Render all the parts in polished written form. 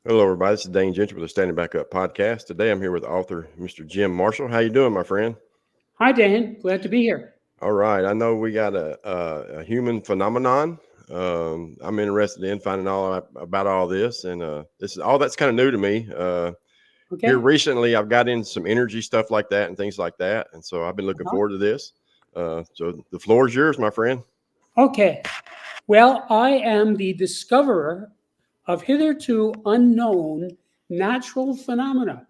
Hello, everybody. This is Dane Gentry with the Standing Back Up podcast. Today, I'm here with author Mr. Jim Marshall. How you doing, my friend? Hi, Dan. Glad to be here. All right. I know we got a human phenomenon. I'm interested in finding about all this, and this is all that's kind of new to me. Here Okay. recently, I've got in some energy stuff like that and things like that, and so I've been looking Uh-huh. forward to this. So the floor is yours, my friend. Okay. Well, I am the discoverer of hitherto unknown natural phenomena,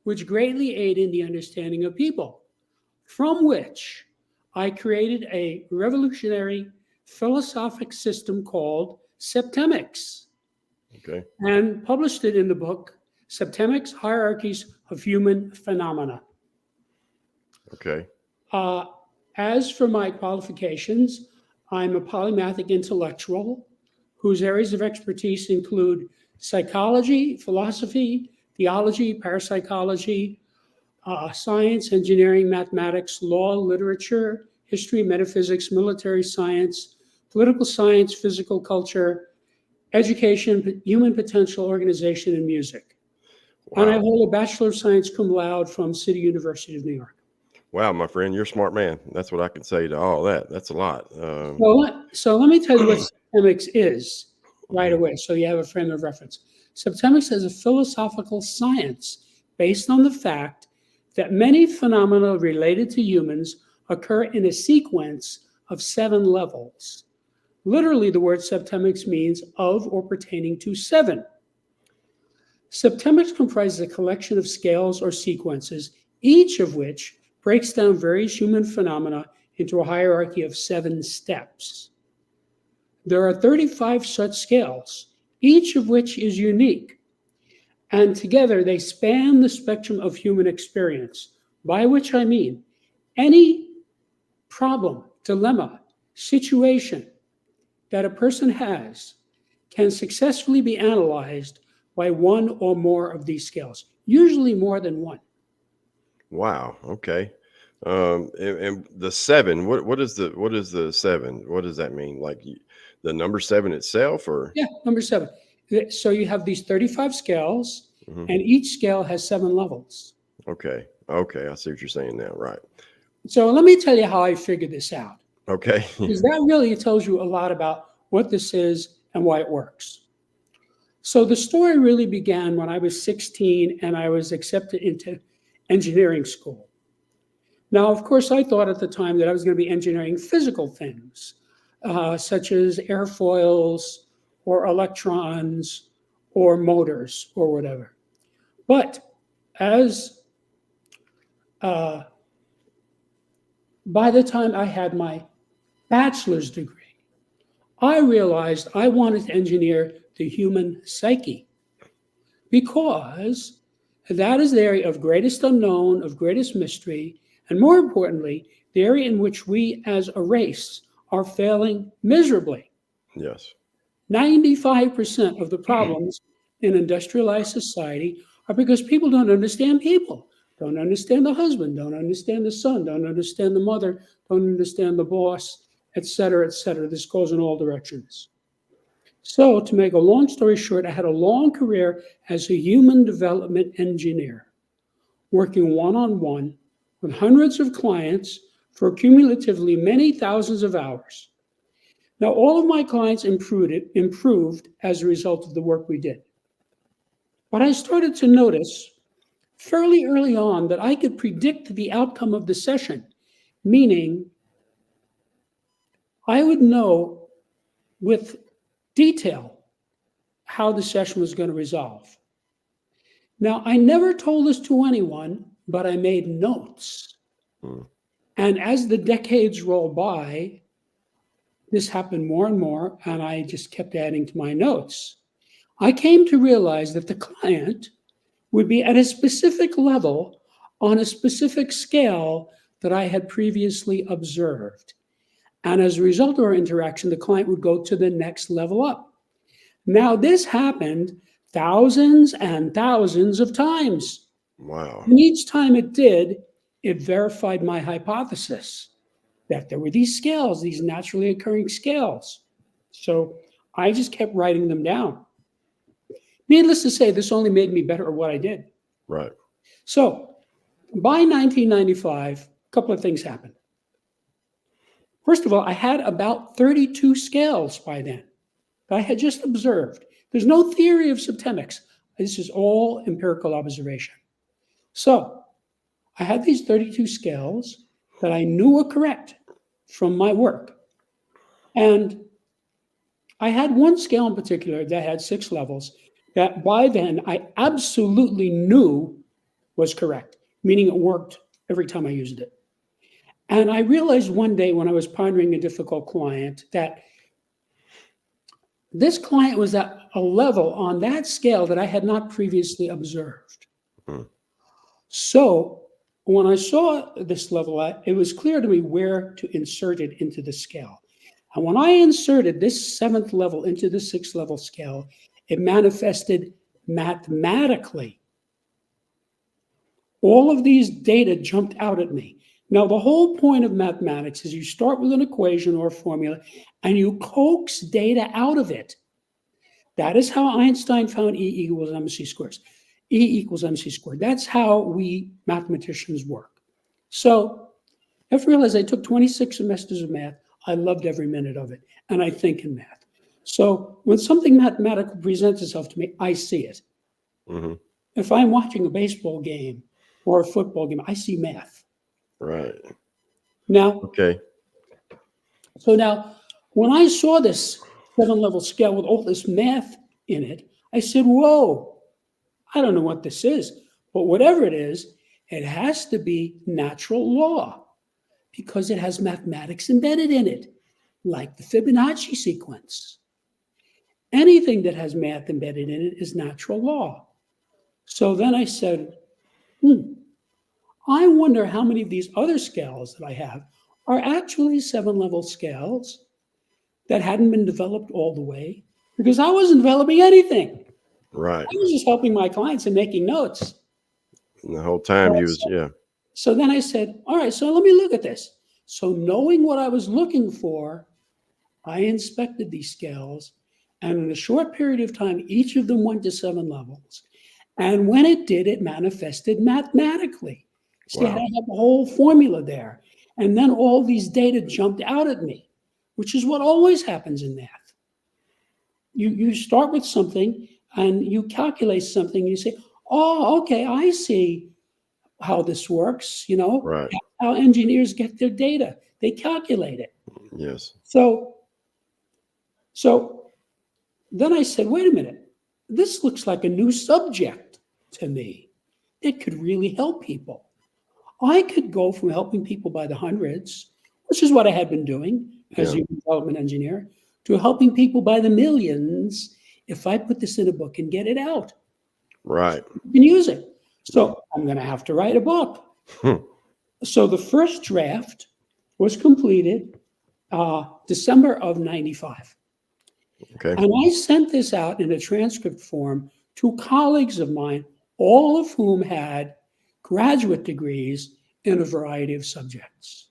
which greatly aid in the understanding of people, from which I created a revolutionary philosophic system called septemics Okay. and published it in the book Septemics Hierarchies of Human Phenomena. Okay. Uh, as for my qualifications, I'm a polymathic intellectual whose areas of expertise include psychology, philosophy, theology, parapsychology, science, engineering, mathematics, law, literature, history, metaphysics, military science, political science, physical culture, education, human potential, organization, and music. And I Wow. hold a Bachelor of Science cum laude from City University of New York. Wow, my friend, you're a smart man. That's what I can say to all that. That's a lot. So let me tell you what systemics is right away, so you have a frame of reference. Systemics is a philosophical science based on the fact that many phenomena related to humans occur in a sequence of 7 levels. Literally, the word septemics means of or pertaining to 7. Septemics comprises a collection of scales or sequences, each of which breaks down various human phenomena into a hierarchy of 7 steps. There are 35 such scales, each of which is unique, and together they span the spectrum of human experience, by which I mean any problem, dilemma, situation that a person has can successfully be analyzed by one or more of these scales, usually more than one. Wow. Okay. And the seven. What is the seven? What does that mean? Like the number seven itself, or? Yeah, number 7. So you have these 35 scales, Mhm. and each scale has 7 levels. Okay. Okay. I see what you're saying now. Right. So let me tell you how I figured this out, Okay. because that really tells you a lot about what this is and why it works. So the story really began when I was 16 and I was accepted into engineering school. Now, of course, I thought at the time that I was going to be engineering physical things, such as airfoils or electrons or motors or whatever. But as uh, by the time I had my bachelor's degree, I realized I wanted to engineer the human psyche because that is the area of greatest unknown, of greatest mystery, and more importantly, the area in which we as a race are failing miserably. Yes. 95% of the problems in industrialized society are because people don't understand people, don't understand the husband, don't understand the son, don't understand the mother, don't understand the boss, et cetera, et cetera. This goes in all directions. So, to make a long story short, I had a long career as a human development engineer, working one on one with hundreds of clients for cumulatively many thousands of hours. Now, all of my clients improved as a result of the work we did. But I started to notice fairly early on that I could predict the outcome of the session, meaning I would know with detail how the session was going to resolve. Now, I never told this to anyone, but I made notes. Mm. And as the decades rolled by, this happened more and more, and I just kept adding to my notes. I came to realize that the client would be at a specific level on a specific scale that I had previously observed. And as a result of our interaction, the client would go to the next level up. Now, this happened thousands and thousands of times. Wow. And each time it did, it verified my hypothesis that there were these scales, these naturally occurring scales. So I just kept writing them down. Needless to say, this only made me better at what I did. Right. So by 1995, a couple of things happened. First of all, I had about 32 scales by then that I had just observed. There's no theory of systemics. This is all empirical observation. So I had these 32 scales that I knew were correct from my work. And I had one scale in particular that had 6 levels that by then I absolutely knew was correct, meaning it worked every time I used it. And I realized one day when I was pondering a difficult client that this client was at a level on that scale that I had not previously observed. Mm. So when I saw this level, it was clear to me where to insert it into the scale. And when I inserted this 7th level into the 6th level scale, it manifested mathematically. All of these data jumped out at me. Now, the whole point of mathematics is you start with an equation or a formula and you coax data out of it. That is how Einstein found E equals mc squared. E equals mc squared. That's how we mathematicians work. So I realized I took 26 semesters of math. I loved every minute of it, and I think in math. So when something mathematical presents itself to me, I see it. Mm-hmm. If I'm watching a baseball game or a football game, I see math. Right. Now, Okay. so now, when I saw this 7-level scale with all this math in it, I said, whoa, I don't know what this is, but whatever it is, it has to be natural law because it has mathematics embedded in it, like the Fibonacci sequence. Anything that has math embedded in it is natural law. So then I said, I wonder how many of these other scales that I have are actually 7-level scales that hadn't been developed all the way because I wasn't developing anything. Right. I was just helping my clients and making notes. And the whole time you was, yeah. So then I said, all right, so let me look at this. So knowing what I was looking for, I inspected these scales, and in a short period of time, each of them went to 7 levels. And when it did, it manifested mathematically. See, I Wow. had the whole formula there. And then all these data jumped out at me, which is what always happens in math. You start with something and you calculate something, and you say, oh, okay, I see how this works, Right. how engineers get their data. They calculate it. Yes. So then I said, wait a minute, this looks like a new subject to me. It could really help people. I could go from helping people by the hundreds, which is what I had been doing as a Yeah. development engineer, to helping people by the millions if I put this in a book and get it out. Right. You can use it. So I'm going to have to write a book. Hmm. So the first draft was completed December of 95. Okay. And I sent this out in a transcript form to colleagues of mine, all of whom had graduate degrees in a variety of subjects.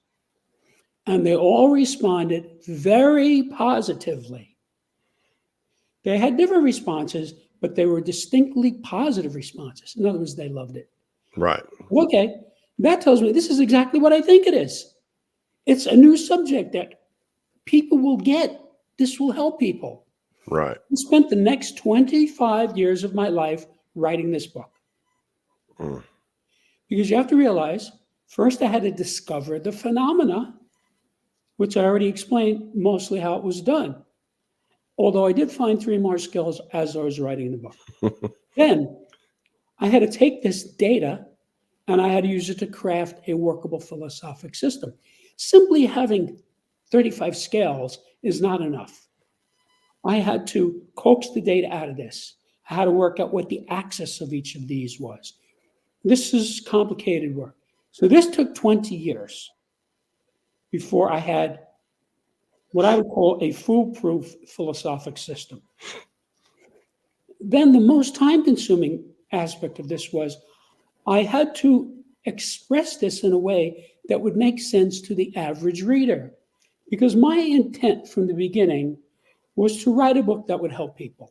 And they all responded very positively. They had different responses, but they were distinctly positive responses. In other words, they loved it. Right. Okay, that tells me this is exactly what I think it is. It's a new subject that people will get. This will help people. Right. I spent the next 25 years of my life writing this book. Mm. Because you have to realize, first I had to discover the phenomena, which I already explained mostly how it was done. Although I did find 3 more skills as I was writing the book. Then I had to take this data and I had to use it to craft a workable philosophic system. Simply having 35 scales is not enough. I had to coax the data out of this. I had to work out what the axis of each of these was. This is complicated work. So this took 20 years before I had what I would call a foolproof philosophic system. Then the most time-consuming aspect of this was I had to express this in a way that would make sense to the average reader. Because my intent from the beginning was to write a book that would help people.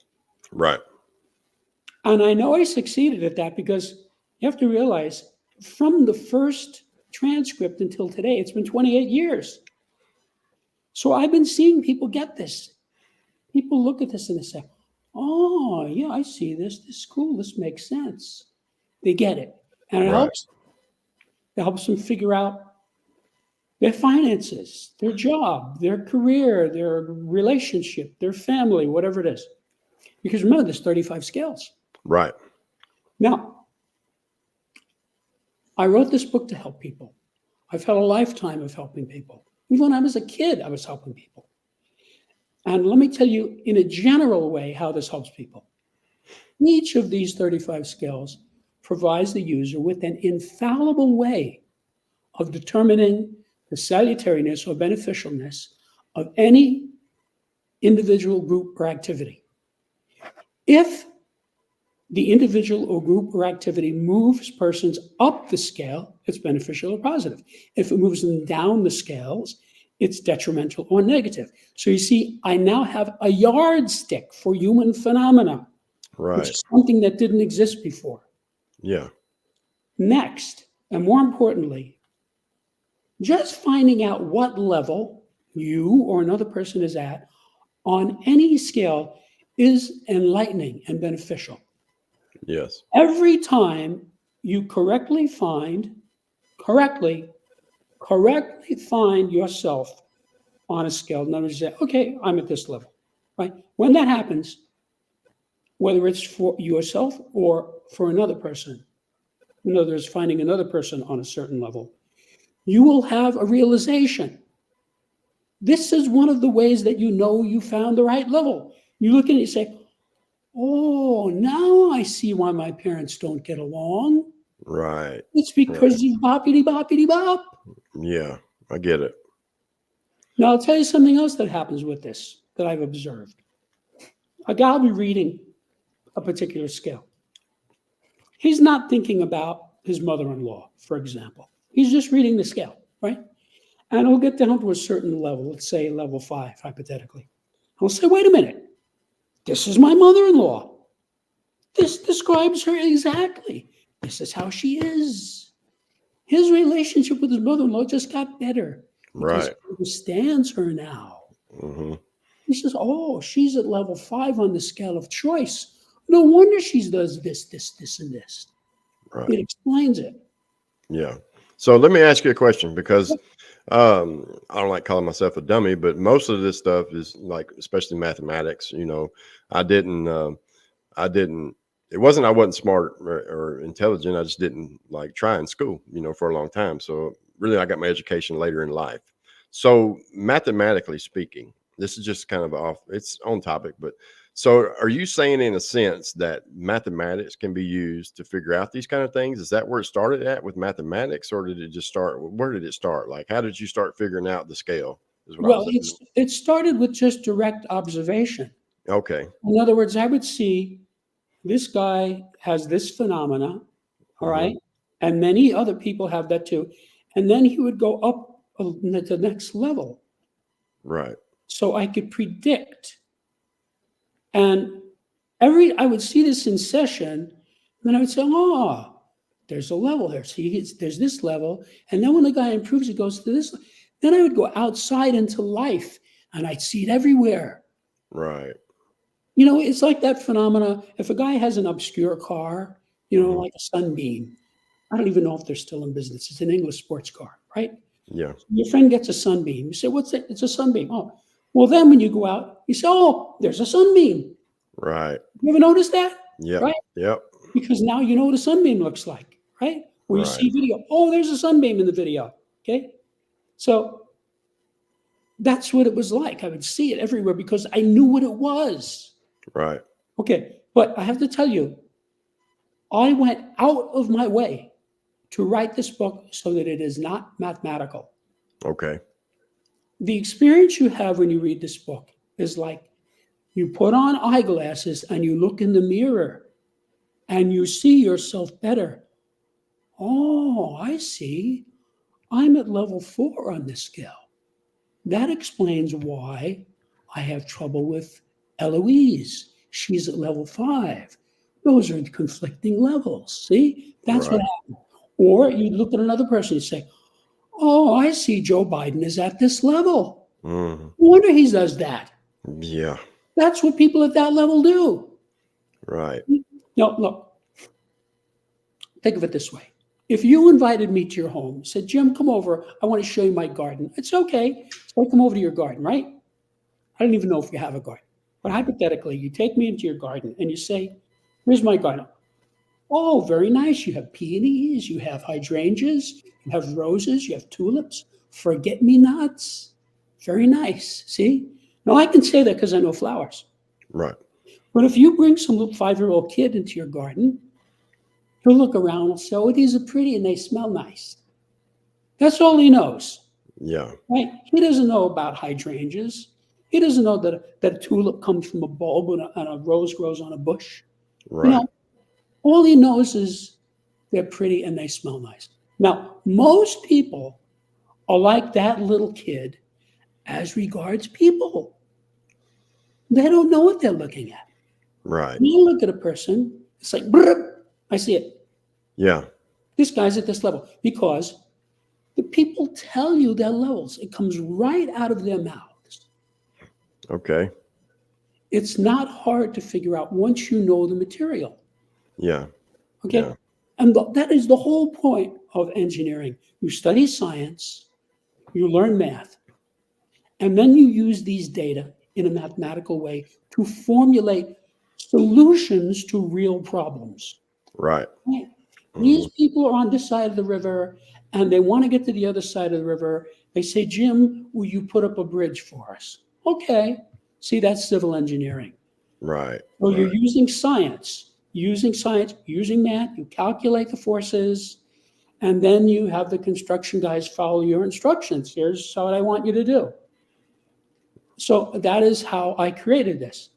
Right. And I know I succeeded at that because you have to realize from the first transcript until today, it's been 28 years. So I've been seeing people get this. People look at this and they say, oh, yeah, I see this. This is cool. This makes sense. They get it. And it Right. helps. It helps them figure out their finances, their job, their career, their relationship, their family, whatever it is. Because remember, there's 35 scales. Right. Now, I wrote this book to help people. I've had a lifetime of helping people. Even when I was a kid, I was helping people. And let me tell you in a general way how this helps people. Each of these 35 scales provides the user with an infallible way of determining the salutariness or beneficialness of any individual, group, or activity. If the individual or group or activity moves persons up the scale, it's beneficial or positive. If it moves them down the scales, it's detrimental or negative. So you see, I now have a yardstick for human phenomena, Right. which is something that didn't exist before. Yeah. Next, and more importantly, just finding out what level you or another person is at on any scale is enlightening and beneficial. Yes. Every time you correctly find yourself on a scale, in other words, you say, okay, I'm at this level, right? When that happens, whether it's for yourself or for another person, in other words, finding another person on a certain level, you will have a realization. This is one of the ways that you know you found the right level. You look at it and you say, oh, now I see why my parents don't get along. Right. It's because you boppity boppity bop. Yeah. I get it. Now, I'll tell you something else that happens with this that I've observed. A guy will be reading a particular scale. He's not thinking about his mother-in-law, for example. He's just reading the scale, right? And he'll get down to a certain level, let's say level 5, hypothetically. He'll say, wait a minute, this is my mother-in-law. This describes her exactly. This is how she is. His relationship with his mother-in-law just got better because Right. he understands her now. Mm-hmm. He says, oh, she's at level 5 on the scale of choice. No wonder she does this, and this. Right. It explains it. Yeah. So let me ask you a question because I don't like calling myself a dummy, but most of this stuff is like, especially mathematics. I didn't. It wasn't I wasn't smart or intelligent. I just didn't like try in school, for a long time. So really, I got my education later in life. So mathematically speaking, this is just kind of off. It's on topic, but so are you saying in a sense that mathematics can be used to figure out these kind of things? Is that where it started at with mathematics, or did it just start? Where did it start? Like, how did you start figuring out the scale? Is what I Well, was. it started with just direct observation. Okay. In other words, I would see this guy has this phenomena, all right, and many other people have that too. And then he would go up to the next level. Right. So I could predict. And I would see this in session, and then I would say, oh, there's a level there. See, there's this level. And then when the guy improves, it goes to this. Then I would go outside into life, and I'd see it everywhere. Right. It's like that phenomena. If a guy has an obscure car, like a Sunbeam, I don't even know if they're still in business. It's an English sports car, right? Yeah. Your friend gets a Sunbeam. You say, what's it? It's a Sunbeam. Oh, well, then when you go out, you say, oh, there's a Sunbeam. Right. You ever notice that? Yeah. Right? Yep. Because now you know what a sunbeam looks like, right? Or you see video, oh, there's a sunbeam in the video, okay? So that's what it was like. I would see it everywhere because I knew what it was. Right. Okay, but I have to tell you, I went out of my way to write this book so that it is not mathematical. Okay. The experience you have when you read this book is like you put on eyeglasses and you look in the mirror and you see yourself better. Oh, I see. I'm at level 4 on this scale. That explains why I have trouble with Eloise. She's at level 5. Those are conflicting levels. See, that's what Right. happened. Or you look at another person and say, "Oh, I see Joe Biden is at this level. Mhm. No wonder he does that." Yeah. That's what people at that level do. Right. No, look, think of it this way. If you invited me to your home, said, "Jim, come over. I want to show you my garden." It's okay. So I come over to your garden, right? I don't even know if you have a garden. But hypothetically, you take me into your garden and you say, "Here's my garden." Oh, very nice. You have peonies, you have hydrangeas, you have roses, you have tulips, forget me nots. Very nice. See? Now I can say that because I know flowers. Right. But if you bring some little 5-year-old kid into your garden, he'll look around and say, "Oh, these are pretty and they smell nice." That's all he knows, Yeah. right? He doesn't know about hydrangeas. He doesn't know that a tulip comes from a bulb and a rose grows on a bush. You Right. know, all he knows is they're pretty and they smell nice. Now, most people are like that little kid as regards people. They don't know what they're looking at. Right. You look at a person, it's like, "Brrr, I see it. Yeah. This guy's at this level." Because the people tell you their levels. It comes right out of their mouths. Okay. It's not hard to figure out once you know the material. Yeah. Okay. Yeah. And that is the whole point of engineering. You study science, you learn math, and then you use these data in a mathematical way to formulate solutions to real problems. Right. Right? Hmm. These people are on this side of the river and they want to get to the other side of the river. They say, "Jim, will you put up a bridge for us?" Okay. See, that's civil engineering. Right. So you're Right. using science, using math, you calculate the forces, and then you have the construction guys follow your instructions. Here's what I want you to do. So that is how I created this.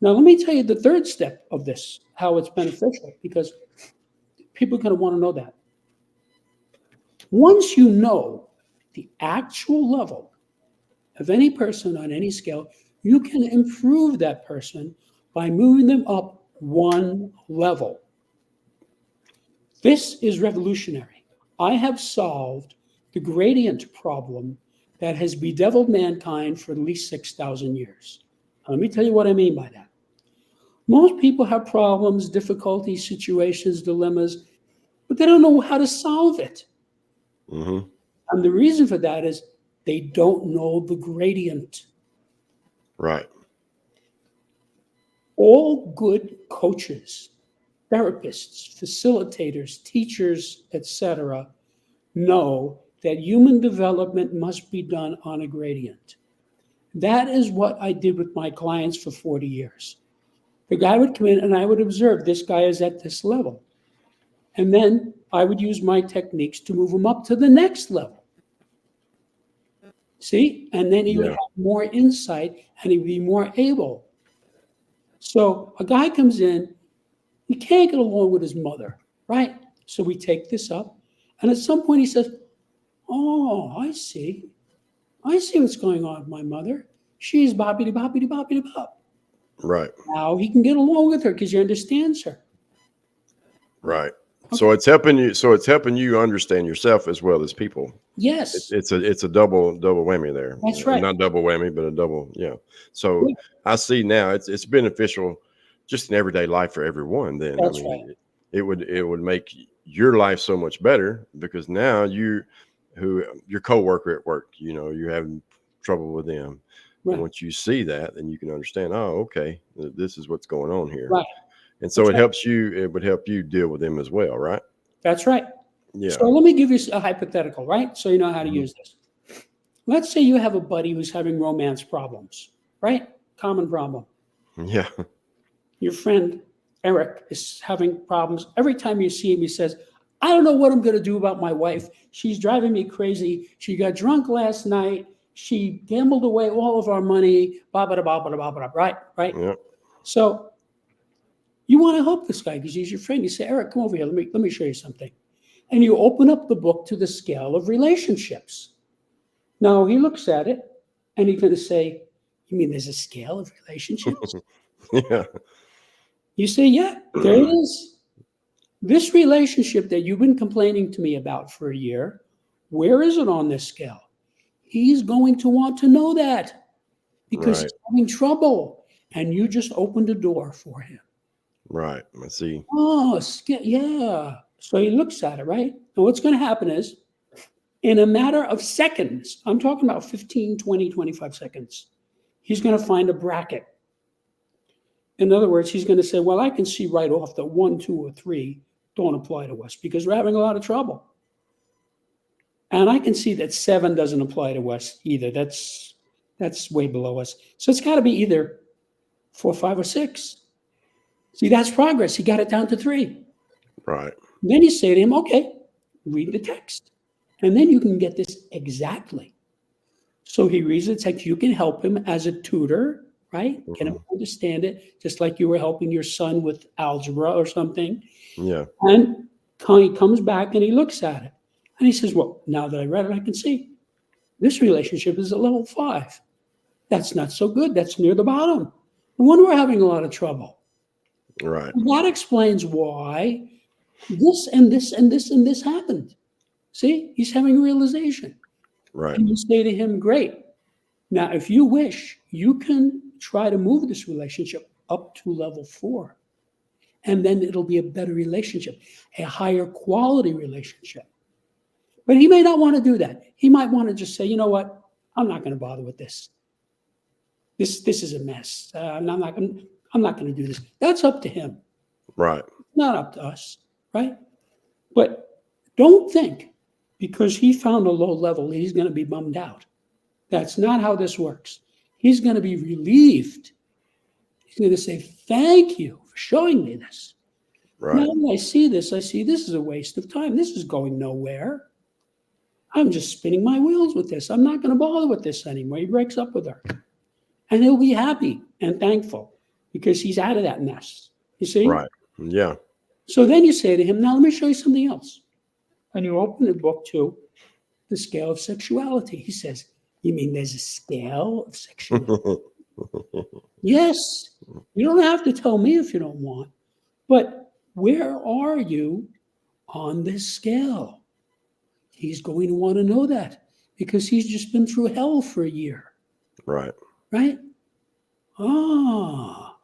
Now, let me tell you the third step of this, how it's beneficial, because people are going to want to know that. Once you know the actual level of any person on any scale, you can improve that person by moving them up one level. This is revolutionary. I have solved the gradient problem that has bedeviled mankind for at least 6,000 years. Let me tell you what I mean by that. Most people have problems, difficulties, situations, dilemmas, but they don't know how to solve it. Hmm. And the reason for that is they don't know the gradient. Right. All good coaches, therapists, facilitators, teachers, etc., know that human development must be done on a gradient. That is what I did with my clients for 40 years. The guy would come in and I would observe this guy is at this level. And then I would use my techniques to move him up to the next level. See? And then he would Yeah. have more insight and he'd be more able. So a guy comes in, he can't get along with his mother, right? So we take this up. And at some point he says, "Oh, I see. I see what's going on with my mother. She's boppity boppity boppity bop." Right. Now he can get along with her because he understands her. Right. So Okay. it's helping you. So it's helping you understand yourself as well as people. Yes, It's a double whammy there. that's right. Not double whammy, but a double. Yeah. So Yeah, I see now it's beneficial just in everyday life for everyone. Then I that's right. mean, it would make your life so much better because now your coworker at work, you're having trouble with them. And Right. once you see that, then you can understand, oh, okay, this is what's going on here. Right. And so That's right. it would help you deal with them as well, right? That's right. So Yeah. let me give you a hypothetical, right? So you know how to Mhm. use this. Let's say you have a buddy who's having romance problems, right? Common problem. Yeah. Your friend Eric is having problems. Every time you see him, he says, "I don't know what I'm going to do about my wife. She's driving me crazy. She got drunk last night. She gambled away all of our money, blah, blah, blah, blah, blah, blah," right? Right? Yeah. So you want to help this guy because he's your friend. You say, "Eric, come over here. Let me show you something." And you open up the book to the scale of relationships. Now he looks at it and he's going to say, "You mean there's a scale of relationships?" Yeah. You say, yeah, there it is. This relationship that you've been complaining to me about for a year, where is it on this scale? He's going to want to know that because Right. he's having trouble. And you just opened the door for him. Right. I see. Oh, yeah. So he looks at it, right? And what's going to happen is, in a matter of seconds, I'm talking about 15, 20, 25 seconds, he's going to find a bracket. In other words, he's going to say, well, I can see right off that 1, 2, or 3 don't apply to us because we're having a lot of trouble. And I can see that 7 doesn't apply to us either. That's way below us. So it's got to be either 4, 5, or 6. See, that's progress. He got it down to 3. Right. Then you say to him, okay, read the text. And then you can get this exactly. So he reads the text. You can help him as a tutor, right? Get him to understand it, just like you were helping your son with algebra or something. Yeah. And he comes back and he looks at it. And he says, well, now that I read it, I can see this relationship is at level 5. That's not so good. That's near the bottom. No wonder we're having a lot of trouble. Right. That explains why this and this and this and this happened. See, he's having a realization. Right. And you say to him, great. Now, if you wish, you can try to move this relationship up to level 4. And then it'll be a better relationship, a higher quality relationship. But he may not want to do that. He might want to just say, you know what? I'm not going to bother with this. This is a mess. I'm not going to do this. That's up to him. Right. Not up to us, right? But don't think because he found a low level, he's going to be bummed out. That's not how this works. He's going to be relieved. He's going to say, thank you for showing me this. Right. Now that I see this is a waste of time. This is going nowhere. I'm just spinning my wheels with this. I'm not going to bother with this anymore. He breaks up with her. And he'll be happy and thankful because he's out of that mess. You see? Right. Yeah. So then you say to him, now let me show you something else. And you open the book to the scale of sexuality. He says, you mean there's a scale of sexuality? Yes. You don't have to tell me if you don't want. But where are you on this scale? He's going to want to know that because he's just been through hell for a year. Right. Right? Ah.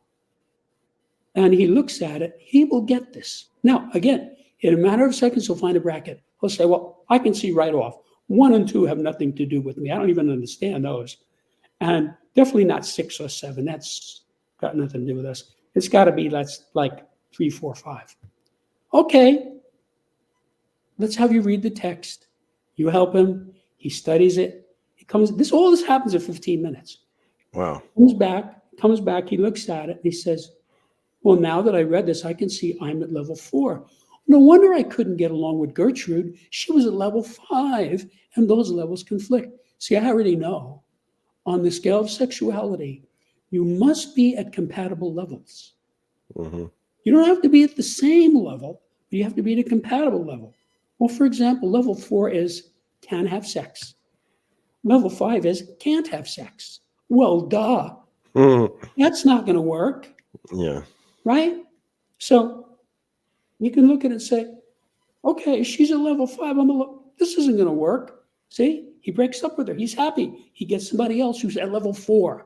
And he looks at it. He will get this. Now, again, in a matter of seconds, he'll find a bracket. He'll say, well, I can see right off. 1 and 2 have nothing to do with me. I don't even understand those. And definitely not 6 or 7. That's got nothing to do with us. It's got to be like 3, 4, 5. Okay. Let's have you read the text. You help him. He studies it. All this happens in 15 minutes. Wow. Comes back. He looks at it and he says, well, now that I read this, I can see I'm at level 4. No wonder I couldn't get along with Gertrude. She was at level 5, and those levels conflict. See, I already know on the scale of sexuality, you must be at compatible levels. Mm-hmm. You don't have to be at the same level, but you have to be at a compatible level. Well, for example, level 4 is can have sex. Level 5 is can't have sex. Well, duh. That's not going to work. Yeah. Right? So you can look at it and say, okay, she's at level 5. This isn't going to work. See, he breaks up with her. He's happy. He gets somebody else who's at level 4.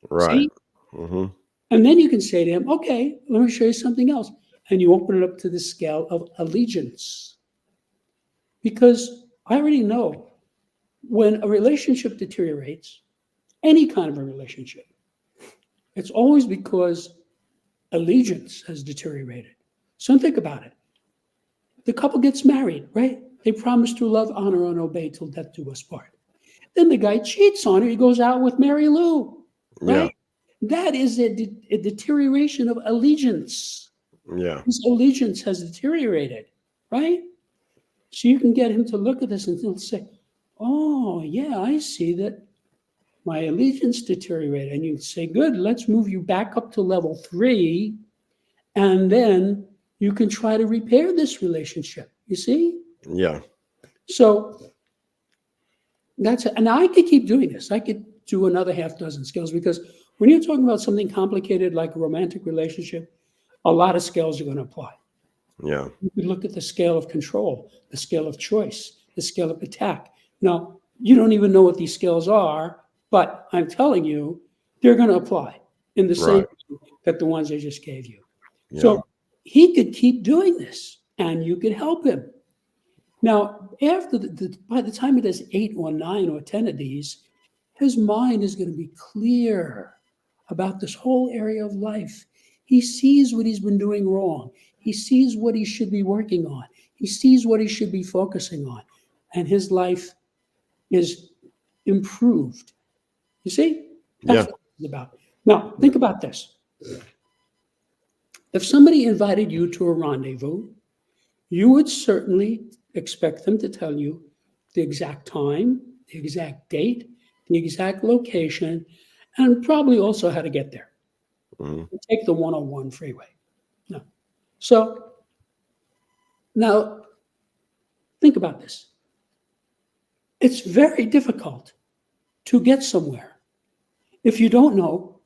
Right. See? Mm-hmm. And then you can say to him, okay, let me show you something else. And you open it up to the scale of allegiance. Because I already know when a relationship deteriorates, any kind of a relationship, it's always because allegiance has deteriorated. So think about it. The couple gets married, right? They promise to love, honor, and obey till death do us part. Then the guy cheats on her. He goes out with Mary Lou, right? Yeah. That is a deterioration of allegiance. Yeah. His allegiance has deteriorated, right? So you can get him to look at this and he'll say, oh, yeah, I see that my allegiance deteriorated. And you say, good, let's move you back up to level 3. And then you can try to repair this relationship. You see? Yeah. So that's it. And I could keep doing this. I could do another half dozen skills because when you're talking about something complicated like a romantic relationship, a lot of scales are going to apply. Yeah. You could look at the scale of control, the scale of choice, the scale of attack. Now, you don't even know what these scales are, but I'm telling you, they're going to apply in the same Right. way that the ones I just gave you. Yeah. So he could keep doing this, and you could help him. Now, after by the time he does 8 or 9 or 10 of these, his mind is going to be clear about this whole area of life. He sees what he's been doing wrong. He sees what he should be working on. He sees what he should be focusing on. And his life is improved. You see? That's Yeah. what it's about. Now, think about this. If somebody invited you to a rendezvous, you would certainly expect them to tell you the exact time, the exact date, the exact location, and probably also how to get there. Mhm. Take the 101 freeway. No. So now think about this. It's very difficult to get somewhere if you don't know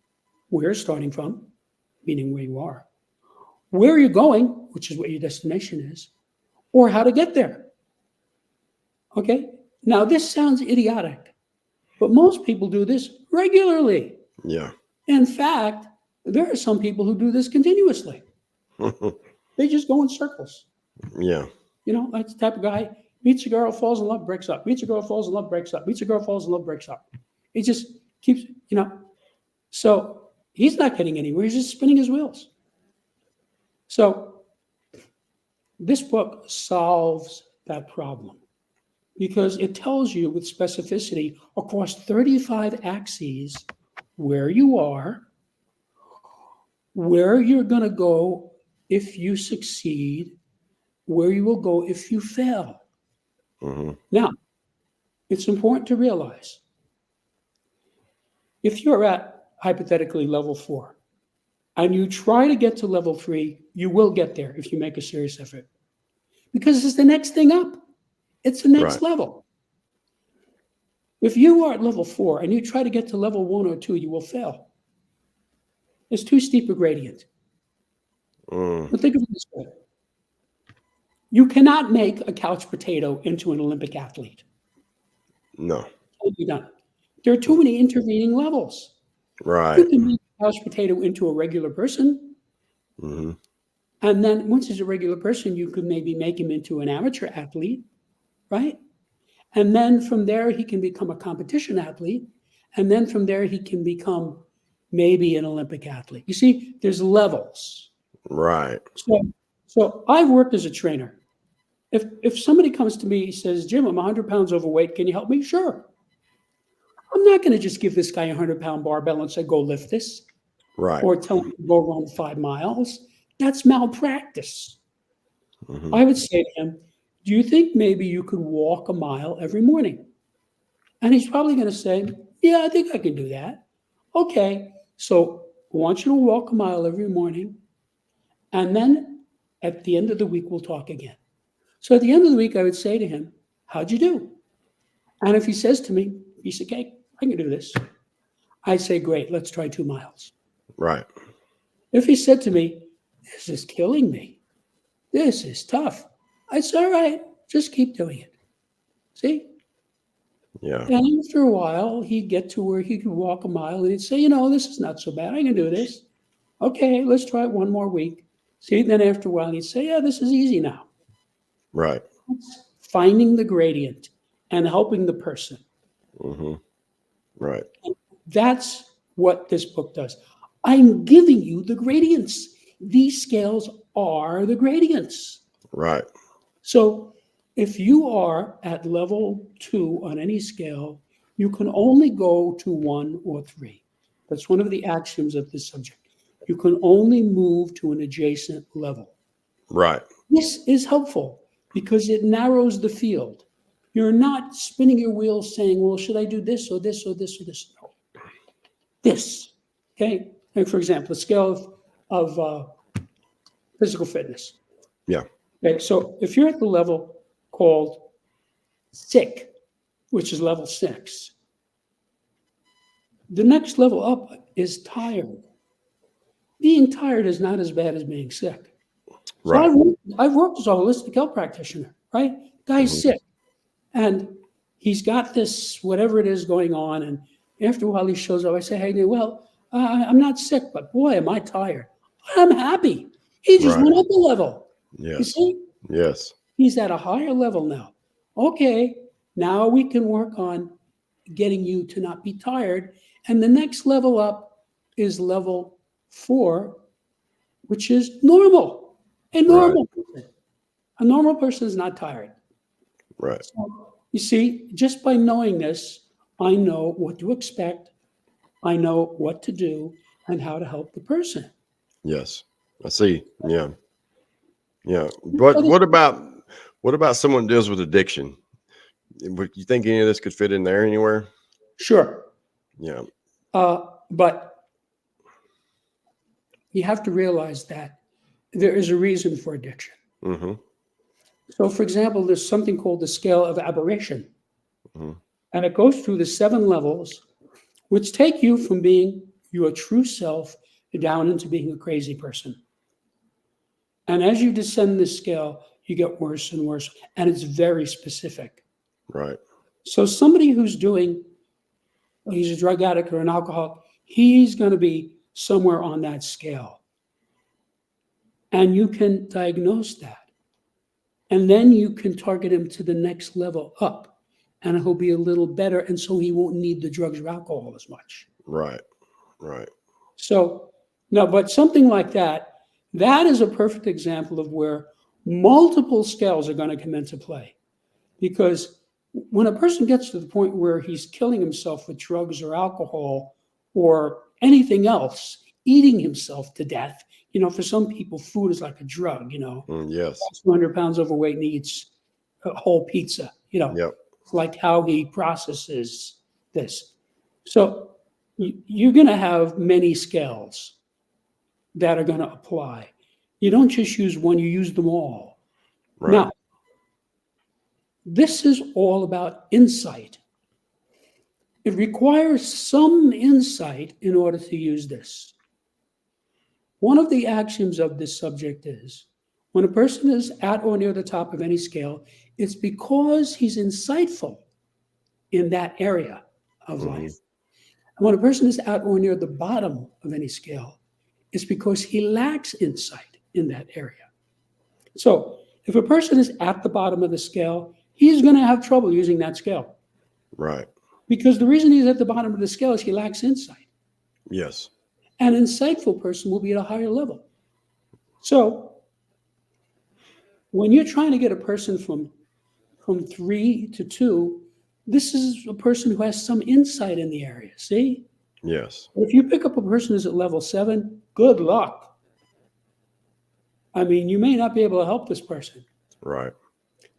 where you're starting from, meaning where you are, where you're going, which is what your destination is, or how to get there. Okay? Now, this sounds idiotic, but most people do this regularly. Yeah. In fact, there are some people who do this continuously. They just go in circles. Yeah. You know, like the type of guy meets a girl, falls in love, breaks up, meets a girl, falls in love, breaks up, meets a girl, falls in love, breaks up. He just keeps, you know. So he's not getting anywhere. He's just spinning his wheels. So this book solves that problem because it tells you with specificity across 35 axes where you are, where you're going to go if you succeed, where you will go if you fail. Mhm. Now, it's important to realize if you're at hypothetically level 4 and you try to get to level 3, you will get there if you make a serious effort because it's the next thing up. It's the next Right. level. If you are at level 4 and you try to get to level 1 or 2, you will fail. It's too steep a gradient. Mm. But think of it this way. You cannot make a couch potato into an Olympic athlete. No. Can't be done. There are too many intervening levels. You Right. can make a couch potato into a regular person, Mhm. and then once he's a regular person, you could maybe make him into an amateur athlete, right? And then from there, he can become a competition athlete. And then from there, he can become maybe an Olympic athlete. You see, there's levels. Right. So I've worked as a trainer. If somebody comes to me and says, Jim, I'm 100 pounds overweight, can you help me? Sure. I'm not going to just give this guy a 100-pound barbell and say, go lift this, Right. or tell him to go run 5 miles. That's malpractice. Mhm. I would say to him, do you think maybe you could walk a mile every morning? And he's probably going to say, yeah, I think I can do that. Okay, so I want you to walk a mile every morning. And then at the end of the week, we'll talk again. So at the end of the week, I would say to him, how'd you do? And if he says to me, piece of cake, I can do this. I'd say, great, let's try 2 miles. Right. If he said to me, this is killing me, this is tough, I'd say, all right, just keep doing it. See? Yeah. And after a while, he'd get to where he could walk a mile and he'd say, this is not so bad. I can do this. Okay, let's try it one more week. See, then after a while, he'd say, yeah, this is easy now. Right. It's finding the gradient and helping the person. Mhm. Right. That's what this book does. I'm giving you the gradients. These scales are the gradients. Right. So if you are at level 2 on any scale, you can only go to 1 or 3. That's one of the axioms of this subject. You can only move to an adjacent level. Right. This is helpful because it narrows the field. You're not spinning your wheels saying, well, should I do this or this or this or this? No. This, okay? Like for example, a scale of physical fitness. Yeah. Okay, so if you're at the level called sick, which is level 6, the next level up is tired. being tired is not as bad as being sick. So Right. I've worked as a holistic health practitioner, right? Guy's Hmm. sick and he's got this, whatever it is going on. And after a while he shows up, I say, hey, well, I'm not sick, but boy, am I tired. I'm happy. He just Right. went up a level. You Yes. see, Yes. he's at a higher level now. Okay, now we can work on getting you to not be tired. And the next level up is level 4, which is normal. A Right. normal person. A normal person is not tired. Right. So, you see, just by knowing this, I know what to expect, I know what to do, and how to help the person. Yes. I see. Yeah. Yeah. So But this- what about someone who deals with addiction? Would you think any of this could fit in there anywhere? Sure. Yeah. But you have to realize that there is a reason for addiction. Mm-hmm. So, for example, there's something called the scale of aberration, Hmm. and it goes through the 7 levels, which take you from being your true self down into being a crazy person. And as you descend this scale, you get worse and worse, and it's very specific. Right. So, somebody who's doing, he's a drug addict or an alcoholic, he's going to be somewhere on that scale. And you can diagnose that. And then you can target him to the next level up, and he'll be a little better. And so he won't need the drugs or alcohol as much. Right. Right. So, no, but something like that, that is a perfect example of where multiple scales are going to come into play. Because when a person gets to the point where he's killing himself with drugs or alcohol or anything else, eating himself to death, for some people, food is like a drug, Yes. 200 pounds overweight and eats a whole pizza, Yep. It's like how he processes this. So you're going to have many scales that are going to apply. You don't just use one, you use them all. Right. Now, this is all about insight. It requires some insight in order to use this. One of the axioms of this subject is when a person is at or near the top of any scale, it's because he's insightful in that area of Hmm. life. And when a person is at or near the bottom of any scale, it's because he lacks insight in that area. So if a person is at the bottom of the scale, he's going to have trouble using that scale. Right. Because the reason he's at the bottom of the scale is he lacks insight. Yes. An insightful person will be at a higher level. So when you're trying to get a person from 3 to 2, this is a person who has some insight in the area. See? Yes. If you pick up a person who's at level 7, good luck. I mean, you may not be able to help this person. Right.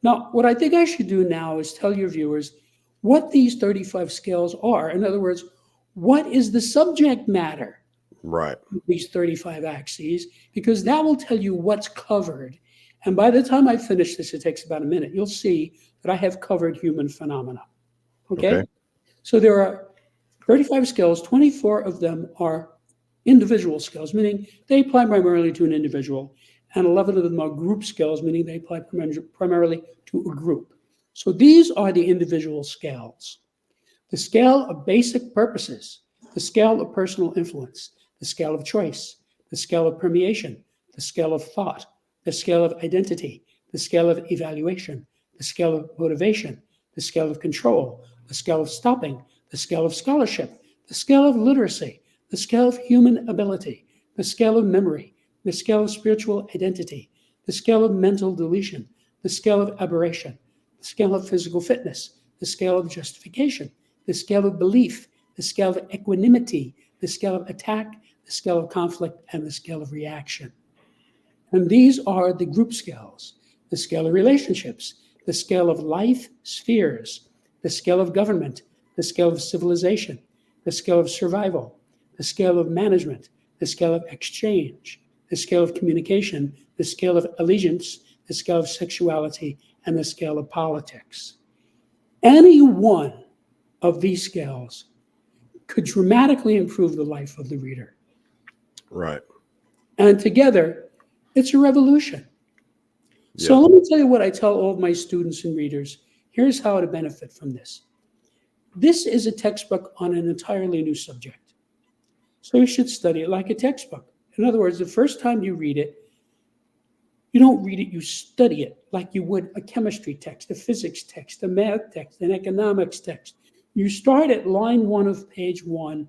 Now, what I think I should do now is tell your viewers what these 35 scales are. In other words, what is the subject matter Right. of these 35 axes? Because that will tell you what's covered. And by the time I finish this, it takes about a minute. You'll see that I have covered human phenomena. Okay? Okay. So there are 35 scales. 24 of them are individual scales, meaning they apply primarily to an individual. And 11 of them are group scales, meaning they apply primarily to a group. So these are the individual scales. The scale of basic purposes, the scale of personal influence, the scale of choice, the scale of permeation, the scale of thought, the scale of identity, the scale of evaluation, the scale of motivation, the scale of control, the scale of stopping, the scale of scholarship, the scale of literacy, the scale of human ability, the scale of memory, the scale of spiritual identity, the scale of mental deletion, the scale of aberration, the scale of physical fitness, the scale of justification, the scale of belief, the scale of equanimity, the scale of attack, the scale of conflict, and the scale of reaction. And these are the group scales, the scale of relationships, the scale of life spheres, the scale of government, the scale of civilization, the scale of survival, the scale of management, the scale of exchange, the scale of communication, the scale of allegiance, the scale of sexuality, and the scale of politics. Any one of these scales could dramatically improve the life of the reader. Right. And together, it's a revolution. So Yes. let me tell you what I tell all of my students and readers. Here's how to benefit from this. This is a textbook on an entirely new subject. So you should study it like a textbook. In other words, the first time you read it, you don't read it, you study it like you would a chemistry text, a physics text, a math text, an economics text. You start at line 1 of page 1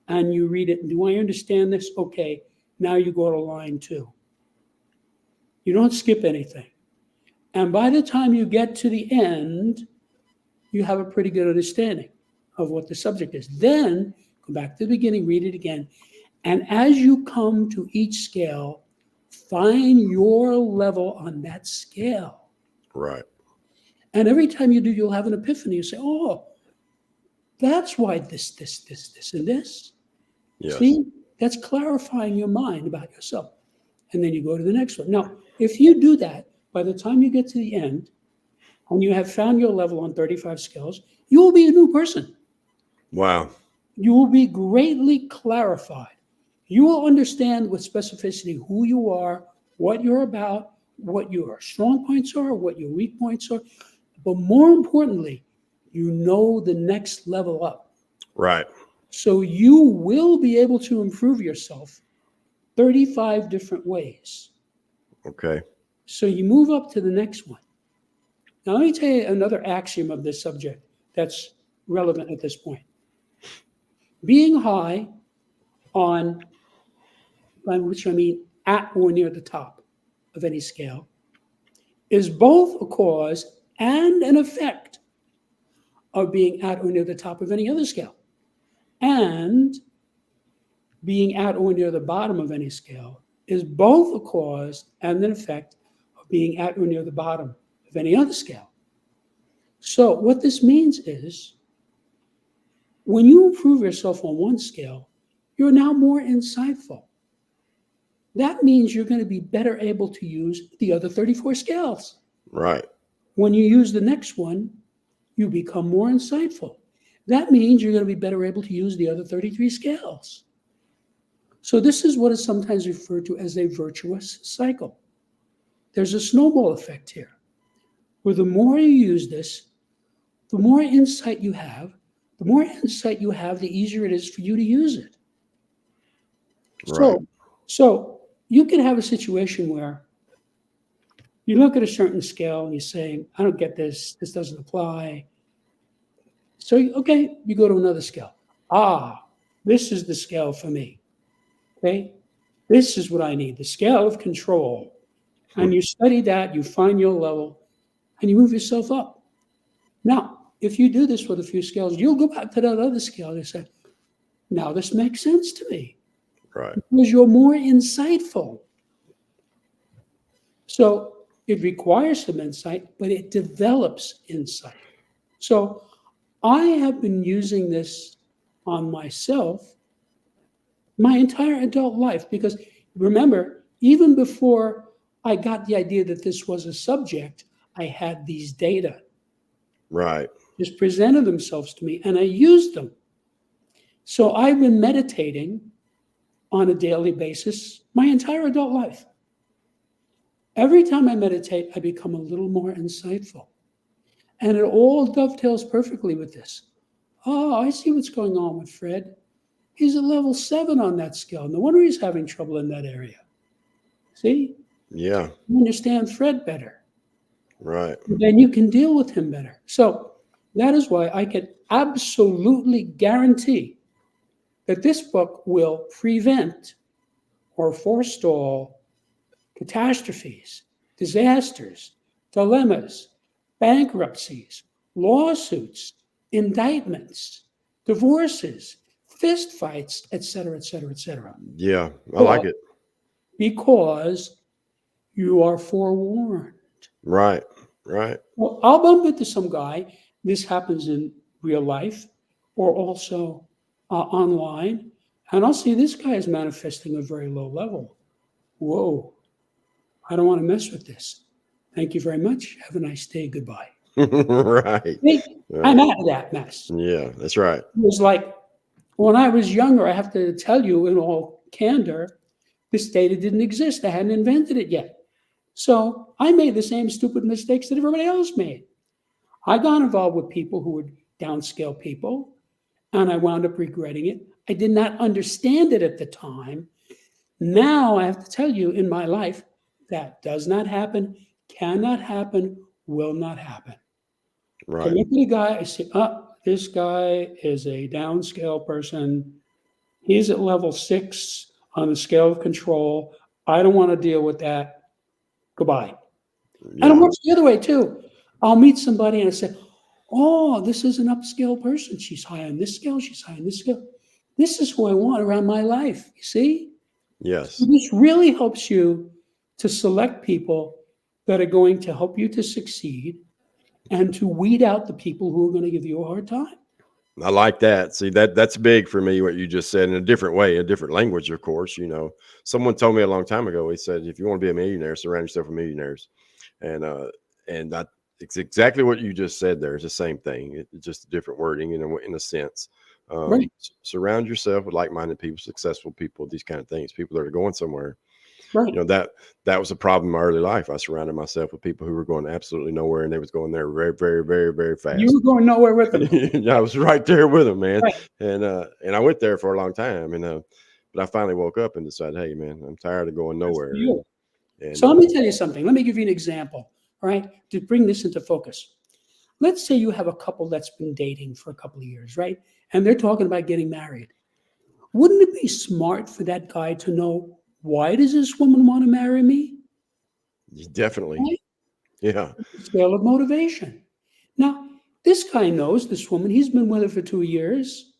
and you read it. Do I understand this? Okay, now you go to line 2. You don't skip anything. And by the time you get to the end, you have a pretty good understanding of what the subject is. Then go back to the beginning, read it again. And as you come to each scale, find your level on that scale. Right. And every time you do, you'll have an epiphany. You say, oh, that's why this, and this. Yes. See, that's clarifying your mind about yourself. And then you go to the next one. Now, if you do that, by the time you get to the end, and you have found your level on 35 skills, you will be a new person. Wow. You will be greatly clarified. You will understand with specificity who you are, what you're about, what your strong points are, what your weak points are. But more importantly, you know the next level up. Right. So you will be able to improve yourself 35 different ways. Okay. So you move up to the next one. Now, let me tell you another axiom of this subject that's relevant at this point. Being high on, by which I mean at or near the top of any scale, is both a cause and an effect of being at or near the top of any other scale. And being at or near the bottom of any scale is both a cause and an effect of being at or near the bottom of any other scale. So what this means is when you improve yourself on one scale, you're now more insightful. That means you're going to be better able to use the other 34 scales. Right. When you use the next one, you become more insightful. That means you're going to be better able to use the other 33 scales. So this is what is sometimes referred to as a virtuous cycle. There's a snowball effect here, where the more you use this, the more insight you have. The more insight you have, the easier it is for you to use it. Right. So you can have a situation where you look at a certain scale and you say, I don't get this, this doesn't apply. So, okay, you go to another scale. This is the scale for me. Okay, this is what I need, the scale of control. And you study that, you find your level, and you move yourself up. Now, if you do this with a few scales, you'll go back to that other scale and say, now this makes sense to me. Right. Because you're more insightful. So it requires some insight, but it develops insight. So I have been using this on myself my entire adult life, because remember, even before I got the idea that this was a subject, I had these data Right. just presented themselves to me and I used them. So I've been meditating on a daily basis my entire adult life. Every time I meditate, I become a little more insightful. And it all dovetails perfectly with this. Oh, I see what's going on with Fred. He's at level 7 on that scale. No wonder he's having trouble in that area. See? Yeah. You understand Fred better. Right. Then you can deal with him better. So that is why I can absolutely guarantee that this book will prevent or forestall catastrophes, disasters, dilemmas, bankruptcies, lawsuits, indictments, divorces, fist fights, et cetera, et cetera, et cetera. Yeah. I like it. Because you are forewarned. Right. Right. Well, I'll bump into some guy. This happens in real life or also online. And I'll see this guy is manifesting a very low level. Whoa, I don't want to mess with this. Thank you very much. Have a nice day. Goodbye. Right. See, Right. I'm out of that mess. Yeah, that's right. It was like when I was younger, I have to tell you in all candor, This data didn't exist. I hadn't invented it yet. So I made the same stupid mistakes that everybody else made. I got involved with people who would downscale people, and I wound up regretting it. I did not understand it at the time. Now I have to tell you, in my life, that does not happen, cannot happen, will not happen. I Right. look at a guy, I say, this guy is a downscale person. He's at level 6 on the scale of control. I don't want to deal with that. Goodbye. And it Yeah. works the other way too. I'll meet somebody and I say, oh, this is an upscale person. She's high on this scale. She's high on this scale. This is who I want around my life. You see? So Yes. this really helps you to select people that are going to help you to succeed and to weed out the people who are going to give you a hard time. I like that. See, that's big for me, what you just said, in a different way, a different language, of course. Someone told me a long time ago, he said, if you want to be a millionaire, surround yourself with millionaires. And it's exactly what you just said there. It's the same thing. It's just different wording, in a sense. Right. Surround yourself with like-minded people, successful people, these kind of things, people that are going somewhere. Right. That was a problem in my early life. I surrounded myself with people who were going absolutely nowhere, and they was going there very, very, very, very fast. You were going nowhere with them. I was right there with them, man. Right. And I went there for a long time, but I finally woke up and decided, hey, man, I'm tired of going nowhere. You. And So let me tell you something. Let me give you an example, all right, to bring this into focus. Let's say you have a couple that's been dating for a couple of years, right? And they're talking about getting married. Wouldn't it be smart for that guy to know, why does this woman want to marry me? definitely, Right? yeah, Scale of motivation. Now, this guy knows this woman. He's been with her for 2 years.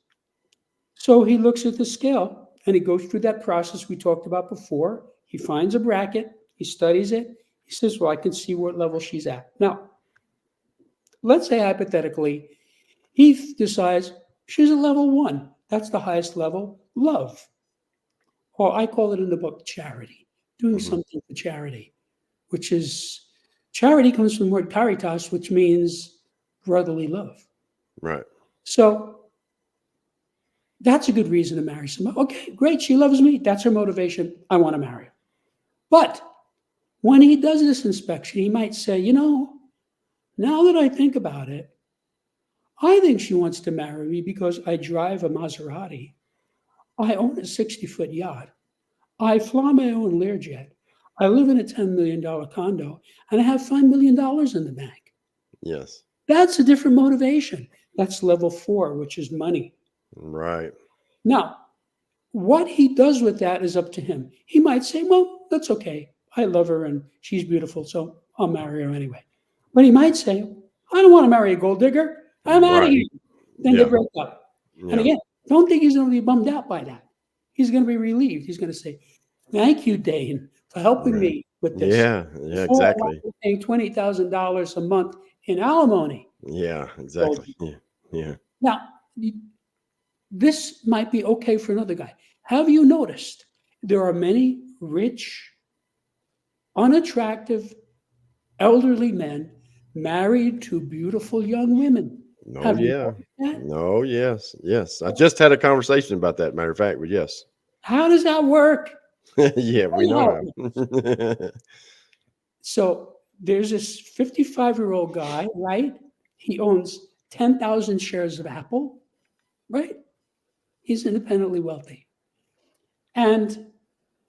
So he looks at the scale and he goes through that process we talked about before. He finds a bracket, he studies it. He says, well, I can see what level she's at. Now, let's say hypothetically, he decides she's a level 1. That's the highest level, love. Or I call it in the book charity, doing hmm something for charity, which is charity comes from the word caritas, which means brotherly love. right, So that's a good reason to marry somebody. Okay, great. She loves me. That's her motivation. I want to marry her. But when he does this inspection, he might say, now that I think about it, I think she wants to marry me because I drive a Maserati. I own a 60-foot yacht. I fly my own Learjet. I live in a $10 million condo and I have $5 million in the bank. yes, That's a different motivation. That's level 4, which is money. right, Now, what he does with that is up to him. He might say, well, that's okay. I love her and she's beautiful, so I'll marry her anyway. But he might say, I don't want to marry a gold digger. I'm out of right, here. Then they yeah, break up. And yeah, again, don't think he's going to be bummed out by that. He's going to be relieved. He's going to say, thank you, Dane, for helping right, me with this. yeah, yeah, Before I exactly, was paying $20,000 a month in alimony. yeah, Gold exactly, digger. yeah, yeah, Now, this might be okay for another guy. Have you noticed there are many rich, unattractive, elderly men married to beautiful young women? no, Have you yeah, noticed that? no, yes, yes. I just had a conversation about that. Matter of fact, but yes, How does that work? yeah, we Really help know me. how. So there's this 55-year-old guy, right? He owns 10,000 shares of Apple, right? He's independently wealthy. And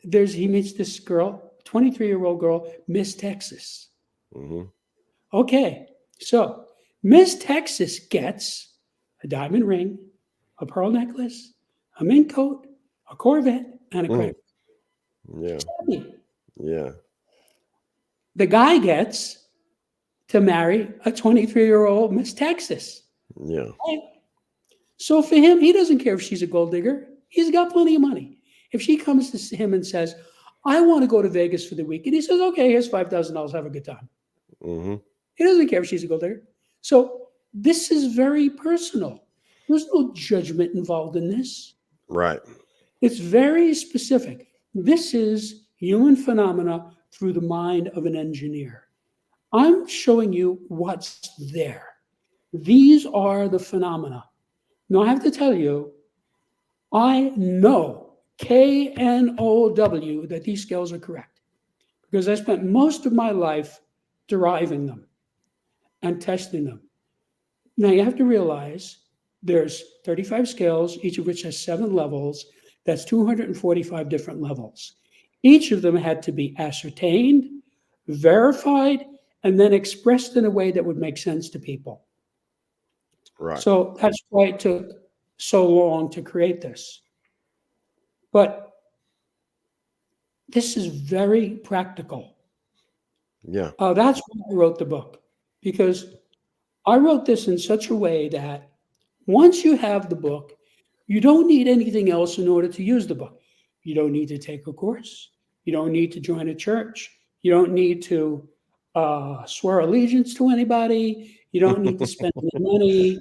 he meets this girl, 23-year-old girl, Miss Texas. hmm Okay, so Miss Texas gets a diamond ring, a pearl necklace, a mink coat, a Corvette, and a Mm, credit yeah, card. yeah, The guy gets to marry a 23-year-old Miss Texas. yeah, Right? So for him, he doesn't care if she's a gold digger. He's got plenty of money. If she comes to him and says, I want to go to Vegas for the weekend, he says, okay, here's $5,000. Have a good time. hmm He doesn't care if she's a gold digger. So this is very personal. There's no judgment involved in this. right, It's very specific. This is human phenomena through the mind of an engineer. I'm showing you what's there. These are the phenomena. Now, I have to tell you, I know KNOW that these scales are correct, because I spent most of my life deriving them and testing them. Now you have to realize there's 35 scales, each of which has 7 levels. That's 245 different levels. Each of them had to be ascertained, verified, and then expressed in a way that would make sense to people. Right. So that's why it took so long to create this. But this is very practical. Yeah. That's why I wrote the book, because I wrote this in such a way that once you have the book, you don't need anything else in order to use the book. You don't need to take a course. You don't need to join a church. You don't need to swear allegiance to anybody. You don't need to spend any money.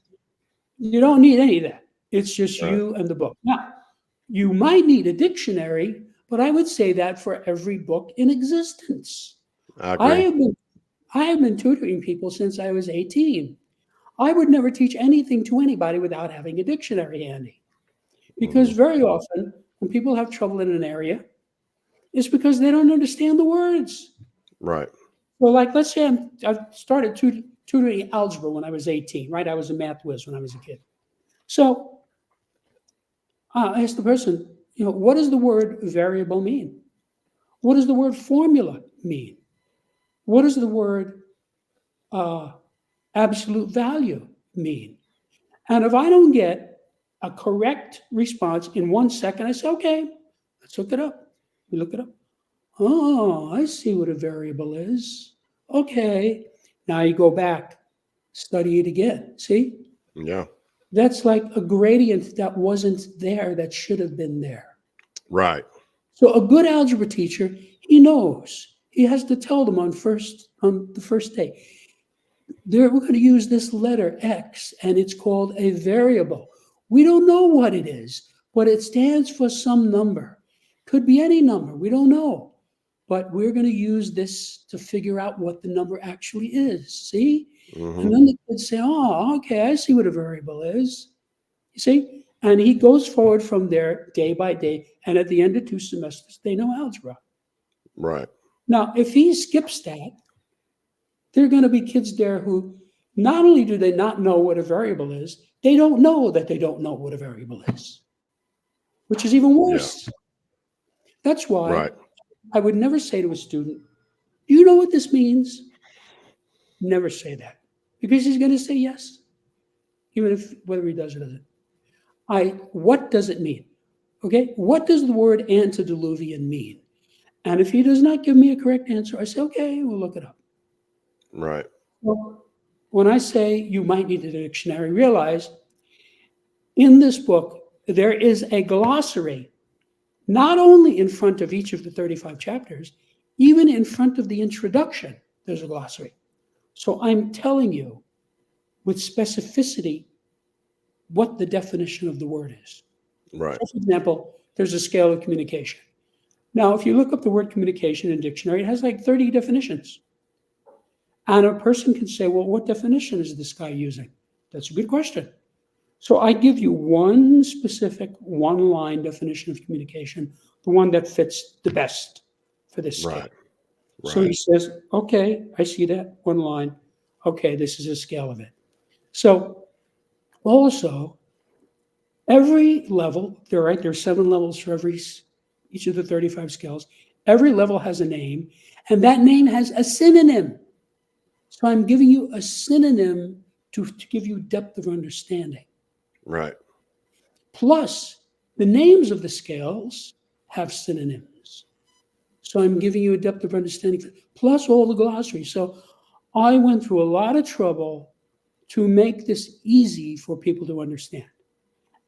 You don't need any of that. It's just Right. you and the book. Now, you might need a dictionary, but I would say that for every book in existence. I I agree. have been I have been tutoring people since I was 18. I would never teach anything to anybody without having a dictionary handy. Because Hmm. very often, when people have trouble in an area, it's because they don't understand the words. Right. Well, like, let's say I started tutoring algebra when I was 18, right? I was a math whiz when I was a kid. So I asked the person, what does the word variable mean? What does the word formula mean? What does the word uh, absolute value mean? And if I don't get a correct response in 1 second, I say, okay, let's look it up. We look it up. Oh, I see what a variable is. Okay. Now you go back, study it again. See? Yeah. That's like a gradient that wasn't there that should have been there. Right. So a good algebra teacher, he knows. He has to tell them on the first day, we're going to use this letter X, and it's called a variable. We don't know what it is, but it stands for some number. Could be any number. We don't know. But we're going to use this to figure out what the number actually is. See? Hmm. And then the kids say, oh, okay, I see what a variable is. You see? And he goes forward from there day by day. And at the end of 2 semesters, they know algebra. Right. Now, if he skips that, there are going to be kids there who not only do they not know what a variable is, they don't know that they don't know what a variable is, which is even Yeah. worse. That's why Right. I would never say to a student, do you know what this means? Never say that, because he's going to say yes, even if whether he does or doesn't. What does it mean? Okay, what does the word antediluvian mean? And if he does not give me a correct answer, I say, okay, we'll look it up. Right. Well, when I say you might need a dictionary, realize in this book there is a glossary, not only in front of each of the 35 chapters, even in front of the introduction, there's a glossary. So I'm telling you with specificity what the definition of the word is. Right. So for example, there's a scale of communication. Now, if you look up the word communication in a dictionary, it has like 30 definitions. And a person can say, well, what definition is this guy using? That's a good question. So I give you one specific one-line definition of communication, the one that fits the best for this scale. Right. So he Right. says, okay, I see that one line. Okay, this is a scale of it. So also, every level, there's 7 levels for each of the 35 scales. Every level has a name, and that name has a synonym. So I'm giving you a synonym to give you depth of understanding. Right. Plus, the names of the scales have synonyms. So I'm giving you a depth of understanding, plus all the glossary. So I went through a lot of trouble to make this easy for people to understand.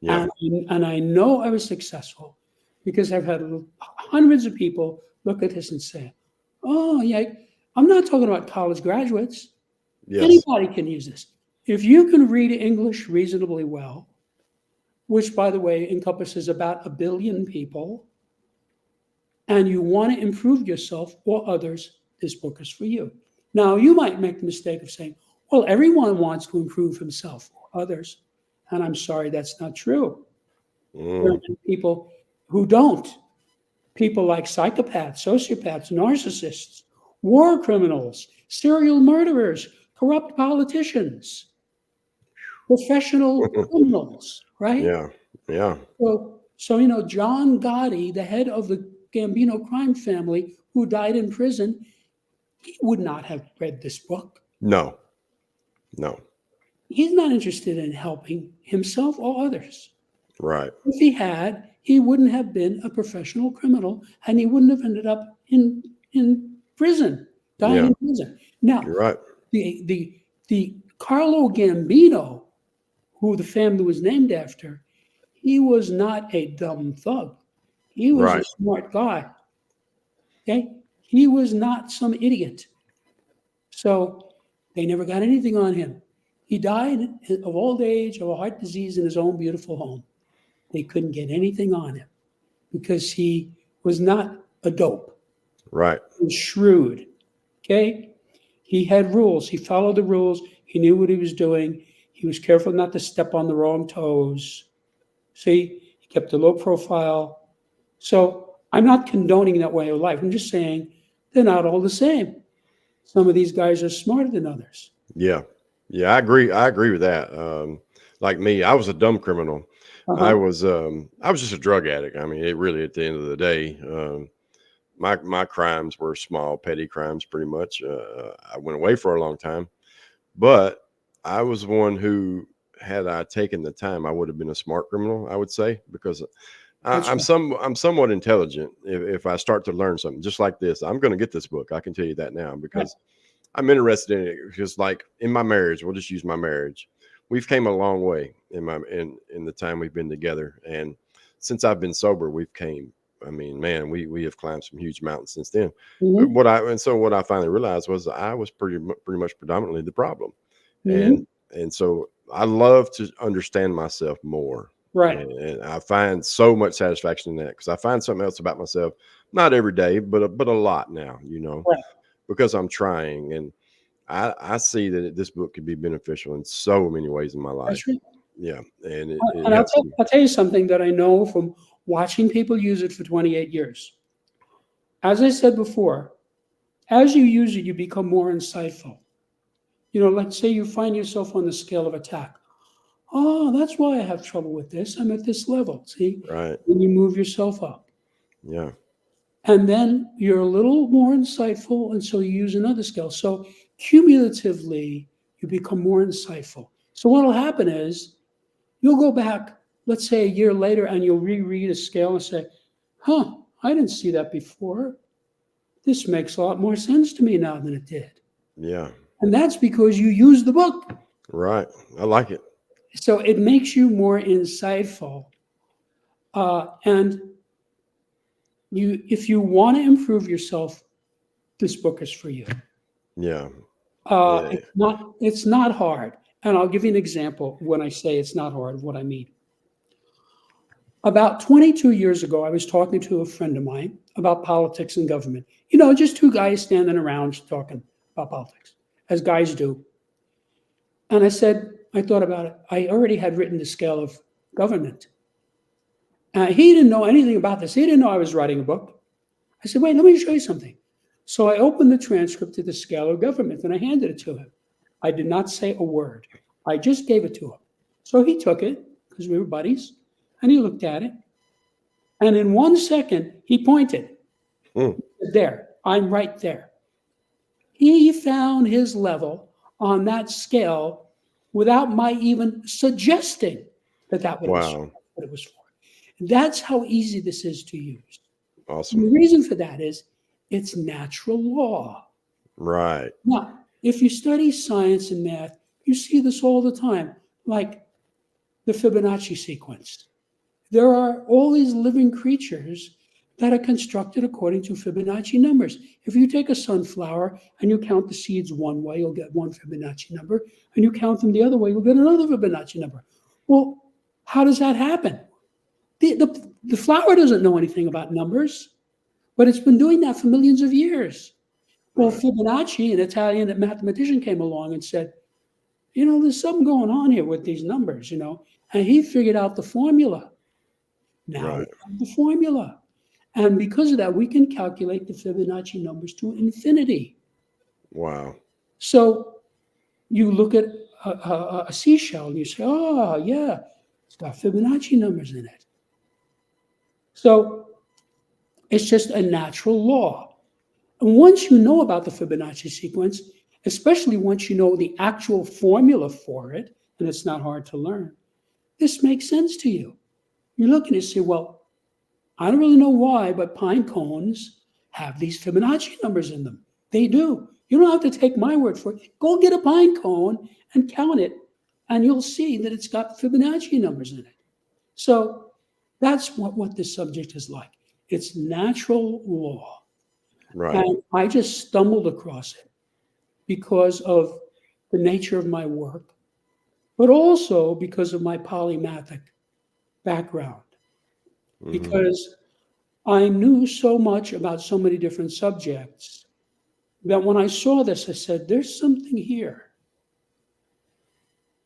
Yeah. And I know I was successful because I've had hundreds of people look at this and say, oh, yeah, I'm not talking about college graduates. Yes. Anybody can use this. If you can read English reasonably well, which, by the way, encompasses about 1 billion people, and you want to improve yourself or others, this book is for you. Now, you might make the mistake of saying, well, everyone wants to improve himself or others. And I'm sorry, that's not true. There are Mm. many people who don't. People like psychopaths, sociopaths, narcissists, war criminals, serial murderers, corrupt politicians, professional criminals, right? Yeah. Yeah. So John Gotti, the head of the Gambino crime family, who died in prison, he would not have read this book. No. No. He's not interested in helping himself or others. Right. If he had, he wouldn't have been a professional criminal, and he wouldn't have ended up in prison, dying Yeah. in prison. Now, You're right. the Carlo Gambino, who the family was named after, he was not a dumb thug. He was a Right. smart guy. Okay, he was not some idiot. So they never got anything on him. He died of old age of a heart disease in his own beautiful home. They couldn't get anything on him because he was not a dope. Right. He was shrewd. Okay? He had rules. He followed the rules. He knew what he was doing. He was careful not to step on the wrong toes. See, he kept a low profile. So I'm not condoning that way of life. I'm just saying they're not all the same. Some of these guys are smarter than others. Yeah. Yeah. I agree. I agree with that. Like me, I was a dumb criminal. I was just a drug addict. I mean, it really, at the end of the day, my crimes were small, petty crimes, pretty much. I went away for a long time, but I was one who, had I taken the time, I would have been a smart criminal, I would say, because That's I'm right. I'm somewhat intelligent. If I start to learn something, just like this, I'm going to get this book. I can tell you that now Right. because I'm interested in it. Because, like, in my marriage, we'll just use my marriage. We've came a long way in the time we've been together, and since I've been sober, we've came. I mean, man, we have climbed some huge mountains since then. Mhm. What I finally realized was I was pretty much predominantly the problem, Mhm. and so I love to understand myself more, Right. and I find so much satisfaction in that because I find something else about myself, not every day, but a lot now, Right. because I'm trying, and I see that this book could be beneficial in so many ways in my life. That's right. Yeah, and it And helps me. I'll tell you something that I know from watching people use it for 28 years. As I said before, as you use it, you become more insightful. Let's say you find yourself on the scale of attack. Oh, that's why I have trouble with this. I'm at this level. See, Right. when you move yourself up. Yeah. And then you're a little more insightful, and so you use another scale. So cumulatively, you become more insightful. So what'll happen is you'll go back, let's say a year later, and you'll reread a scale and say, huh, I didn't see that before. This makes a lot more sense to me now than it did. Yeah. And that's because you use the book. Right. I like it. So it makes you more insightful. And if you want to improve yourself, this book is for you. Yeah. Yeah. It's not hard. And I'll give you an example when I say it's not hard of what I mean. About 22 years ago, I was talking to a friend of mine about politics and government. Just two guys standing around talking about politics, as guys do. And I thought about it. I already had written the scale of government. He didn't know anything about this. He didn't know I was writing a book. I said, wait, let me show you something. So I opened the transcript of the scale of government and I handed it to him. I did not say a word. I just gave it to him. So he took it, because we were buddies, and he looked at it. And in 1 second, he pointed. Mm. There, I'm right there. He found his level on that scale without my even suggesting that was Wow. what it was for. That's how easy this is to use. And Awesome. the reason for that is it's natural law. Right. Now, if you study science and math, you see this all the time, like the Fibonacci sequence. There are all these living creatures that are constructed according to Fibonacci numbers. If you take a sunflower and you count the seeds one way, you'll get one Fibonacci number, and you count them the other way, you'll get another Fibonacci number. Well, how does that happen? The flower doesn't know anything about numbers, but it's been doing that for millions of years. Well, Right. Fibonacci, an Italian mathematician, came along and said, there's something going on here with these numbers, and he figured out the formula. Now we Right. have the formula. And because of that, we can calculate the Fibonacci numbers to infinity. Wow. So you look at a seashell and you say, oh, yeah, it's got Fibonacci numbers in it. So it's just a natural law. And once you know about the Fibonacci sequence, especially once you know the actual formula for it, and it's not hard to learn, this makes sense to you. You look and you say, well, I don't really know why, but pine cones have these Fibonacci numbers in them. They do. You don't have to take my word for it. Go get a pine cone and count it, and you'll see that it's got Fibonacci numbers in it. So that's what this subject is like. It's natural law. Right. And I just stumbled across it because of the nature of my work, but also because of my polymathic background. Hmm. Because I knew so much about so many different subjects that when I saw this, I said, there's something here.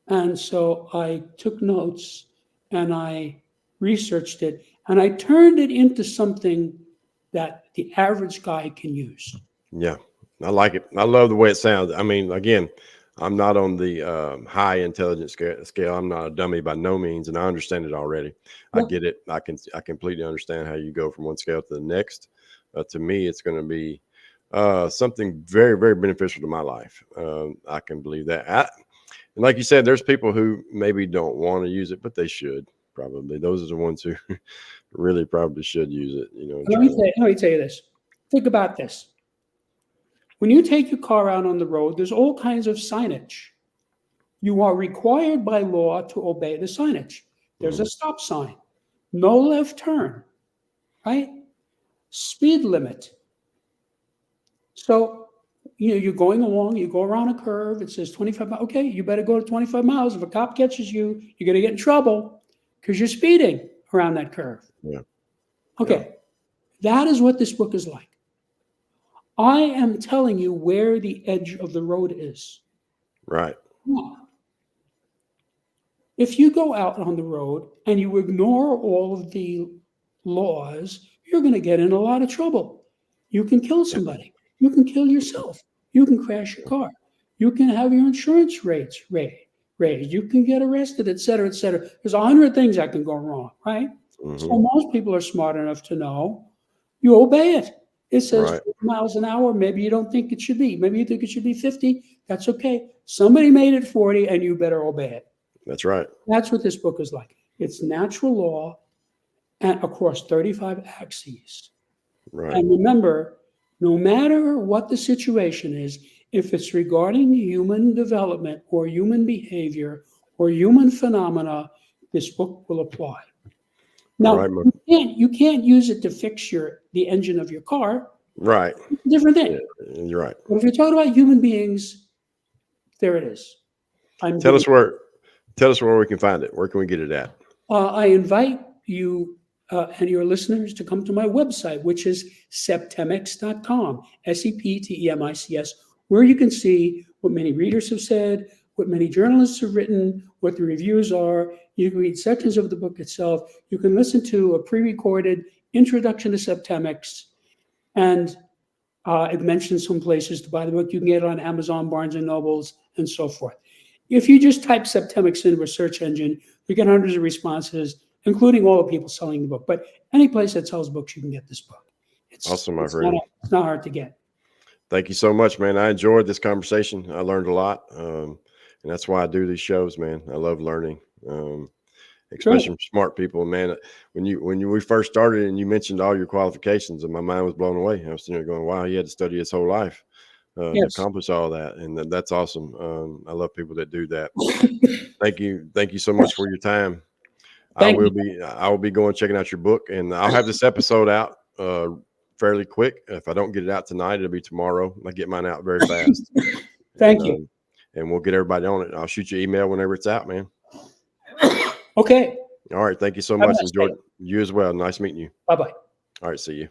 And so I took notes and I researched it and I turned it into something that the average guy can use. Yeah. I like it. I love the way it sounds. I mean, again, I'm not on the high intelligence scale. I'm not a dummy by no means, and I understand it already. I Yeah. get it. I completely understand how you go from one scale to the next. To me, it's going to be something very, very beneficial to my life. I can believe that. And like you said, there's people who maybe don't want to use it, but they should probably. Those are the ones who really probably should use it. You know, and try to. Let me tell you this. Think about this. When you take your car out on the road, there's all kinds of signage. You are required by law to obey the signage. There's a Mhm. stop sign, no left turn, right? Speed limit. So, you're going along, you go around a curve, it says 25 miles. Okay, you better go to 25 miles. If a cop catches you, you're going to get in trouble because you're speeding around that curve. Yeah. Yeah. Okay, that is what this book is like. I am telling you where the edge of the road is. Right. Now, if you go out on the road and you ignore all of the laws, you're going to get in a lot of trouble. You can kill Yeah. somebody. You can kill yourself. You can crash your car. You can have your insurance rates raised. You can get arrested, et cetera, et cetera. There's 100 things that can go wrong, right? Hmm. So most people are smart enough to know you obey it. It says Right. 40 miles an hour. Maybe you don't think it should be. Maybe you think it should be 50. That's okay. Somebody made it 40 and you better obey it. That's right. That's what this book is like. It's natural law and across 35 axes. Right. And remember, no matter what the situation is, if it's regarding human development or human behavior or human phenomena, this book will apply. All Now, right. you can't use it to fix the engine of your car. Right. It's a different Yeah. thing. You're right. But if you're talking about human beings, there it is. I'm Tell giving. us where. Tell us where we can find it. Where can we get it at? I invite you and your listeners to come to my website, which is septemics.com, SEPTEMICS, where you can see what many readers have said, what many journalists have written, what the reviews are. You can read sections of the book itself. You can listen to a pre-recorded introduction to Septemics, and it mentions some places to buy the book. You can get it on Amazon, Barnes and Nobles, and so forth. If you just type Septemics into a search engine, you get hundreds of responses, including all the people selling the book. But any place that sells books, you can get this book. It's Awesome, my it's not friend. it's not hard to get. Thank you so much, man. I enjoyed this conversation. I learned a lot, and that's why I do these shows, man. I love learning, Good. especially from smart people. Man, when we first started and you mentioned all your qualifications, and my mind was blown away. I was sitting there going, "Wow, he had to study his whole life to Yes. accomplish all that," and that's awesome. I love people that do that. Thank you so much for your time. Thank you. I will be going checking out your book, and I'll have this episode out fairly quick. If I don't get it out tonight, it'll be tomorrow. I get mine out very fast, and Thank you. and we'll get everybody on it. I'll shoot you an email whenever it's out, man. Okay. All right, thank you so Have a much. nice day. Enjoyed you as well. Nice meeting you. Bye bye. All right, see you.